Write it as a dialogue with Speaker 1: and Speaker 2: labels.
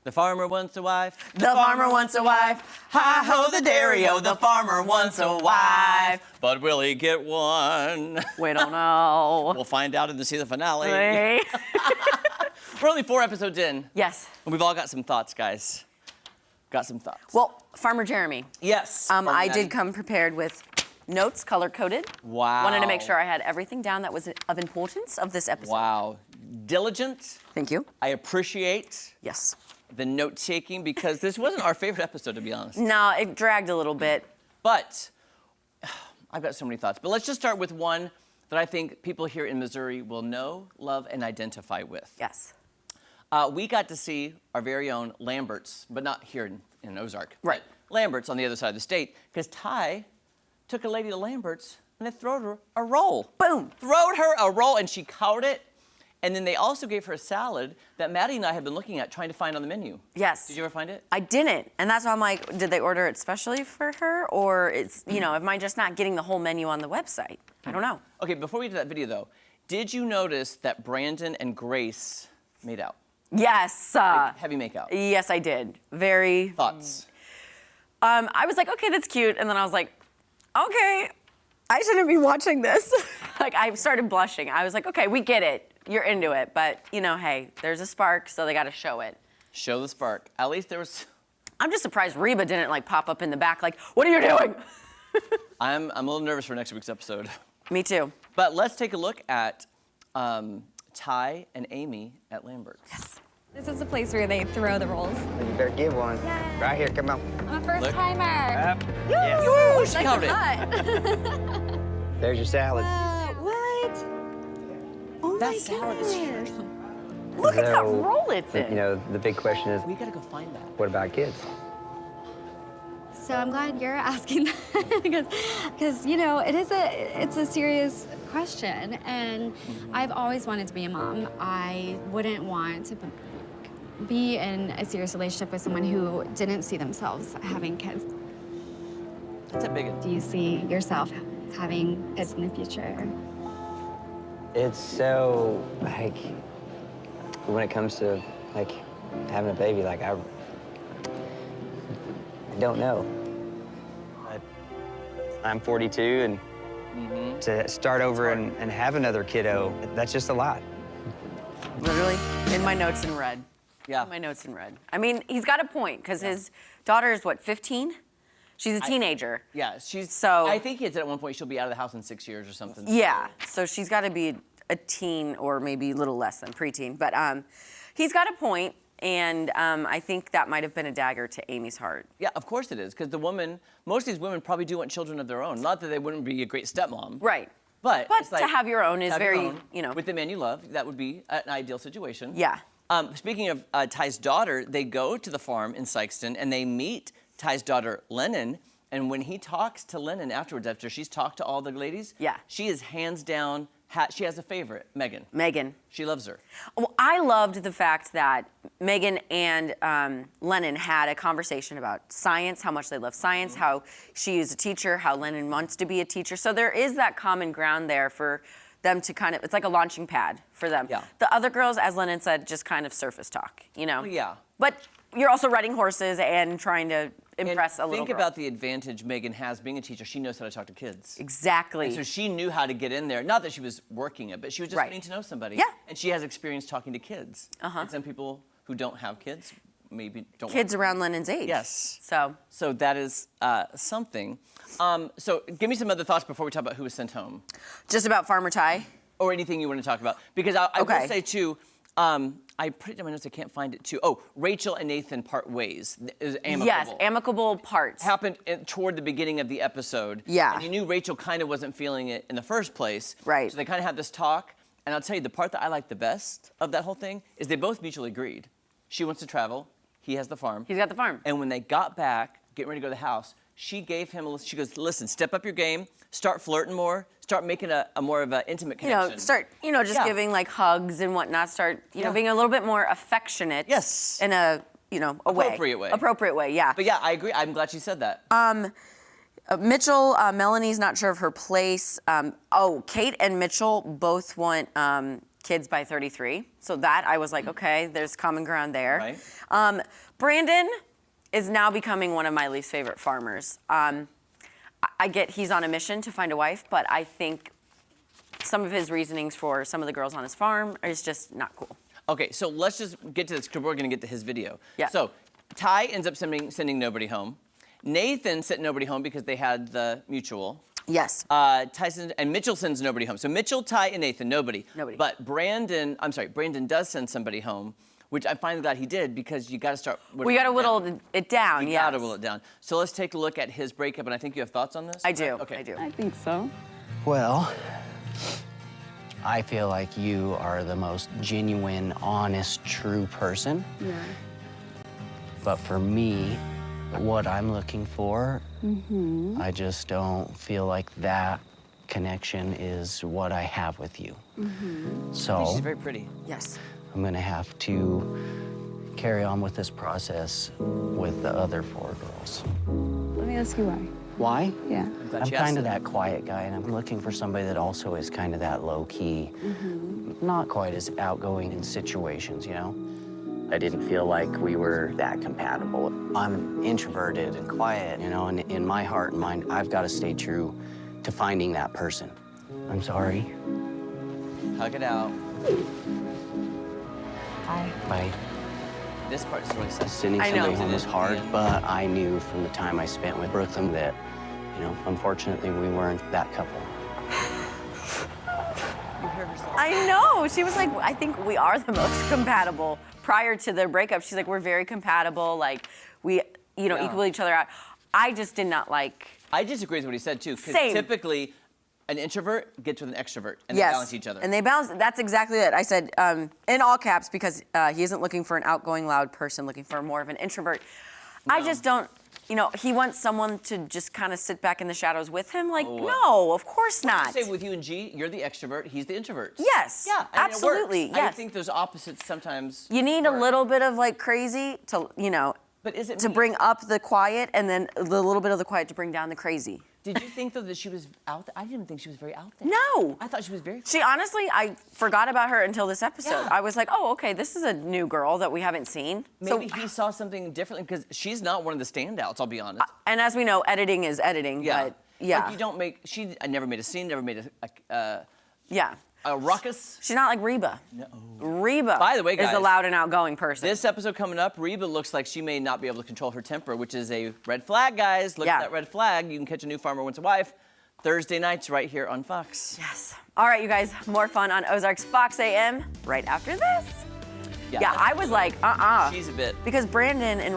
Speaker 1: The farmer wants a wife.
Speaker 2: The farmer wants a wife.
Speaker 1: Hi-ho the dairy-o, the farmer wants a wife. But will he get one?
Speaker 2: We don't know.
Speaker 1: We'll find out in the season finale.
Speaker 2: Wait.
Speaker 1: We're only 4 episodes in.
Speaker 2: Yes.
Speaker 1: And we've all got some thoughts, guys. Got some thoughts.
Speaker 2: Well, Farmer Jeremy.
Speaker 1: Yes.
Speaker 2: I did come prepared with notes, color-coded.
Speaker 1: Wow.
Speaker 2: Wanted to make sure I had everything down that was of importance of this episode.
Speaker 1: Wow. Diligent.
Speaker 2: Thank you.
Speaker 1: I appreciate
Speaker 2: Yes.
Speaker 1: the note-taking because this wasn't our favorite episode, to be honest.
Speaker 2: No, it dragged a little bit.
Speaker 1: But I've got so many thoughts. But let's just start with one that I think people here in Missouri will know, love, and identify with.
Speaker 2: Yes.
Speaker 1: We got to see our very own Lamberts, but not here in Ozark.
Speaker 2: Right.
Speaker 1: Lamberts on the other side of the state, because Ty took a lady to Lamberts and they throwed her a roll.
Speaker 2: Boom.
Speaker 1: Throwed her a roll and she caught it. And then they also gave her a salad that Maddie and I have been looking at trying to find on the menu.
Speaker 2: Yes.
Speaker 1: Did you ever find it?
Speaker 2: I didn't. And that's why I'm like, did they order it specially for her? Or it's, am I just not getting the whole menu on the website? I don't know.
Speaker 1: Okay, before we do that video though, did you notice that Brandon and Grace made out?
Speaker 2: Yes.
Speaker 1: Heavy makeout.
Speaker 2: Yes, I did. Very.
Speaker 1: Thoughts?
Speaker 2: I was like, okay, that's cute. And then I was like, okay, I shouldn't be watching this. Like, I started blushing. I was like, okay, we get it. You're into it. But, hey, there's a spark, so they got to show it.
Speaker 1: Show the spark. At least there was...
Speaker 2: I'm just surprised Reba didn't, pop up in the back like, what are you doing?
Speaker 1: I'm a little nervous for next week's episode.
Speaker 2: Me too.
Speaker 1: But let's take a look at Ty and Amy at Lambert's.
Speaker 2: Yes.
Speaker 3: This is the place where they throw the rolls.
Speaker 4: You better give one.
Speaker 3: Yes.
Speaker 4: Right here, come on.
Speaker 3: I'm a first
Speaker 1: Look.
Speaker 3: timer.
Speaker 4: Up. Yes.
Speaker 1: Woo, she caught it.
Speaker 4: There's your salad.
Speaker 3: What? Oh
Speaker 1: That
Speaker 3: my
Speaker 1: salad is
Speaker 3: goodness.
Speaker 2: Look at that
Speaker 4: So,
Speaker 2: roll it's in.
Speaker 4: The big question is,
Speaker 1: We gotta go find that.
Speaker 4: what about kids?
Speaker 3: So I'm glad you're asking that because it's a serious question, and I've always wanted to be a mom. I wouldn't want to be in a serious relationship with someone who didn't see themselves having kids.
Speaker 1: That's a big one.
Speaker 3: Do you see yourself having kids in the future?
Speaker 4: It's so, when it comes to, having a baby, I don't know. I'm 42, and to start over and have another kiddo, that's just a lot.
Speaker 2: Literally, in my notes in red.
Speaker 1: Yeah.
Speaker 2: In my notes in red. I mean, he's got a point, because his daughter is, 15? She's a teenager.
Speaker 1: Yeah, she's...
Speaker 2: So-
Speaker 1: I think he had said at one point she'll be out of the house in 6 years or something.
Speaker 2: Yeah, so she's got to be a teen or maybe a little less than preteen. But he's got a point, and I think that might have been a dagger to Amy's heart.
Speaker 1: Yeah, of course it is, because most of these women probably do want children of their own. Not that they wouldn't be a great stepmom.
Speaker 2: Right.
Speaker 1: But it's
Speaker 2: to have your own is
Speaker 1: have your
Speaker 2: very,
Speaker 1: own with the man you love, that would be an ideal situation.
Speaker 2: Yeah.
Speaker 1: Speaking of Ty's daughter, they go to the farm in Sykeston, and they meet Ty's daughter, Lennon. And when he talks to Lennon afterwards, after she's talked to all the ladies, she is hands down, she has a favorite, Megan.
Speaker 2: Megan.
Speaker 1: She loves her.
Speaker 2: Well, I loved the fact that Megan and Lennon had a conversation about science, how much they love science, how she is a teacher, how Lennon wants to be a teacher. So there is that common ground there for them to kind of, it's like a launching pad for them.
Speaker 1: Yeah.
Speaker 2: The other girls, as Lennon said, just kind of surface talk,
Speaker 1: Yeah.
Speaker 2: But you're also riding horses and trying to impress a little
Speaker 1: Think
Speaker 2: girl.
Speaker 1: about the advantage Megan has being a teacher. She knows how to talk to kids.
Speaker 2: Exactly.
Speaker 1: And so she knew how to get in there. Not that she was working it, but she was just getting to know somebody.
Speaker 2: Yeah.
Speaker 1: And she has experience talking to kids. And some people who don't have kids maybe don't
Speaker 2: Kids
Speaker 1: want
Speaker 2: around Lennon's age.
Speaker 1: Yes.
Speaker 2: So
Speaker 1: that is something. So give me some other thoughts before we talk about who was sent home.
Speaker 2: Just about Farmer Ty?
Speaker 1: Or anything you want to talk about. Because I will say, too, I put it in my notes, I can't find it, too. Oh, Rachel and Nathan part ways. It was amicable.
Speaker 2: Yes, amicable parts.
Speaker 1: Happened toward the beginning of the episode.
Speaker 2: Yeah.
Speaker 1: And you knew Rachel kind of wasn't feeling it in the first place.
Speaker 2: Right.
Speaker 1: So they kind of had this talk. And I'll tell you, the part that I like the best of that whole thing is they both mutually agreed. She wants to travel. He has the farm.
Speaker 2: He's got the farm.
Speaker 1: And when they got back, getting ready to go to the house, she gave him she goes, listen, step up your game, start flirting more, start making a more of an intimate connection.
Speaker 2: Start, just giving hugs and whatnot. Start, being a little bit more affectionate.
Speaker 1: Yes.
Speaker 2: In a, a way.
Speaker 1: Appropriate way.
Speaker 2: Appropriate way, yeah.
Speaker 1: But yeah, I agree. I'm glad she said that.
Speaker 2: Melanie's not sure of her place. Kate and Mitchell both want kids by 33. So that I was like, okay, there's common ground there.
Speaker 1: Right.
Speaker 2: Brandon is now becoming one of my least favorite farmers. I get he's on a mission to find a wife, but I think some of his reasonings for some of the girls on his farm is just not cool.
Speaker 1: Okay, so let's just get to this because we're going to get to his video.
Speaker 2: Yeah.
Speaker 1: So Ty ends up sending nobody home. Nathan sent nobody home because they had the mutual.
Speaker 2: Yes.
Speaker 1: Tyson and Mitchell sends nobody home. So Mitchell, Ty, and Nathan, nobody.
Speaker 2: Nobody.
Speaker 1: But Brandon does send somebody home, which I'm finally glad he did because you got to start.
Speaker 2: We got to whittle it down.
Speaker 1: You got to whittle it down. So let's take a look at his breakup, and I think you have thoughts on this.
Speaker 2: I do.
Speaker 1: Okay.
Speaker 2: I do.
Speaker 5: I think so.
Speaker 4: Well, I feel like you are the most genuine, honest, true person.
Speaker 5: Yeah.
Speaker 4: But for me, what I'm looking for, I just don't feel like that connection is what I have with you. So
Speaker 1: She's very pretty.
Speaker 2: Yes.
Speaker 4: I'm gonna have to carry on with this process with the other 4 girls.
Speaker 5: Let me ask you why.
Speaker 4: Why?
Speaker 5: Yeah.
Speaker 4: I'm kind of that quiet guy, and I'm looking for somebody that also is kind of that low-key, not quite as outgoing in situations, you know? I didn't feel like we were that compatible. I'm introverted and quiet, you know, and in my heart and mind, I've got to stay true to finding that person. I'm sorry.
Speaker 1: Hug it out.
Speaker 5: Bye.
Speaker 4: Bye.
Speaker 1: This part's really sad.
Speaker 4: Sending
Speaker 2: I know.
Speaker 4: somebody home was hard,
Speaker 1: Yeah.
Speaker 4: but I knew from the time I spent with Brooklyn that, you know, unfortunately, we weren't that couple.
Speaker 1: You heard her say.
Speaker 2: I know. She was like, I think we are the most compatible. Prior to their breakup, she's like, we're very compatible. Like, we, you know,
Speaker 1: Yeah.
Speaker 2: equal each other out. I just did not like.
Speaker 1: I disagree with what he said too, because
Speaker 2: Same.
Speaker 1: typically an introvert gets with an extrovert and
Speaker 2: Yes.
Speaker 1: they balance each other.
Speaker 2: And they balance. That's exactly it. I said in all caps because he isn't looking for an outgoing, loud person, looking for more of an introvert. I just don't. You know, he wants someone to just kind of sit back in the shadows with him. Like, no, of course not.
Speaker 1: Say with you and G, you're the extrovert, he's the introvert.
Speaker 2: Yes.
Speaker 1: Yeah, I mean,
Speaker 2: absolutely.
Speaker 1: it works.
Speaker 2: Yes.
Speaker 1: I think those opposites sometimes.
Speaker 2: You need a little bit of like crazy to, you know,
Speaker 1: But is it
Speaker 2: to bring up the quiet, and then the little bit of the quiet to bring down the crazy.
Speaker 1: Did you think though that she was out there? I didn't think she was very out there.
Speaker 2: No.
Speaker 1: I thought she was very.
Speaker 2: She honestly, I forgot about her until this episode.
Speaker 1: Yeah.
Speaker 2: I was like, oh, okay, this is a new girl that we haven't seen.
Speaker 1: Maybe he saw something differently because she's not one of the standouts. I'll be honest.
Speaker 2: And as we know, editing is editing.
Speaker 1: Yeah.
Speaker 2: But yeah.
Speaker 1: Like you don't make. I never made a scene. Never made
Speaker 2: Yeah.
Speaker 1: a ruckus.
Speaker 2: She's not like Reba.
Speaker 1: No.
Speaker 2: Reba.
Speaker 1: By the way,
Speaker 2: is
Speaker 1: guys,
Speaker 2: a loud and outgoing person.
Speaker 1: This episode coming up, Reba looks like she may not be able to control her temper, which is a red flag, guys. Look
Speaker 2: Yeah.
Speaker 1: at that red flag. You can catch a new Farmer Wants a Wife Thursday nights right here on Fox.
Speaker 2: Yes. All right, you guys, more fun on Ozarks Fox AM right after this. Yeah, I was like,
Speaker 1: She's a bit.
Speaker 2: because Brandon and